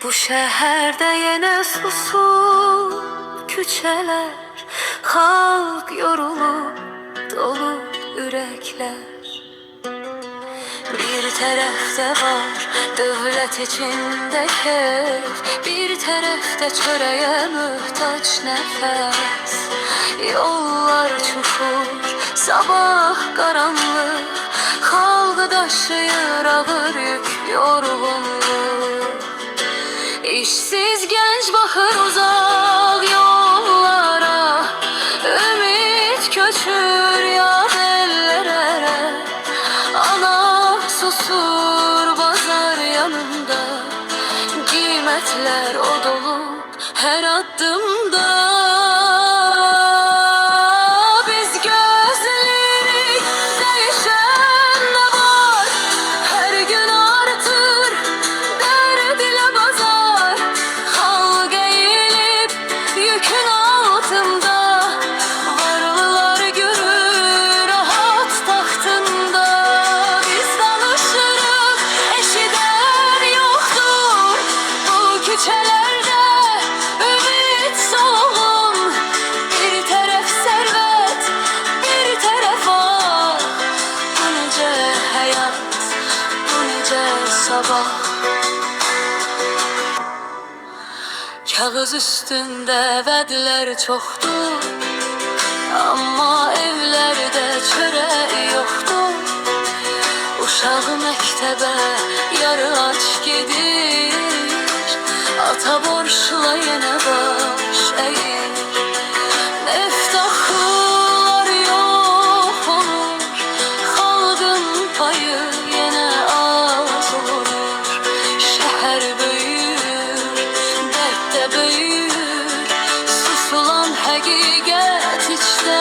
Bu şəhərdə yenə susur küçələr, xalq yorulub, dolu ürəklər. Bir tərəfdə var dövlət içində keyf, bir tərəfdə çörəyə möhtac nəfəs. Yollar çuxur, sabah qaranlıq, xalq daşıyır ağır yük, yorğunluq. İşsiz genç baxır uzaq yollara, ümid köçür yad ellərə. Ana susur bazar yanında, qiymətlər o dolub hər addımda. Biz gözləyirik, dəyişən nə var? Hər gün artır dərd ilə bazar. Xalq əyilib yükün altında, varlılar görür rahat taxtında. Biz danışırıq, eşidən yoxdur bu küçələrdə. Ümid solğun, bir tərəf sərvət, bir tərəf ah. Bu necə həyat, bu necə sabah. Kağız üstündə vədlər çoxdur, amma evlərdə çörək yoxdur. Uşaq məktəbə yarı aç gedir, ata borçla yenə baş əyir. Neft axılar yox olur, xalqın payı yenə az olur. Şəhər böyür, dərd də böyür, susulan həqiqət içdə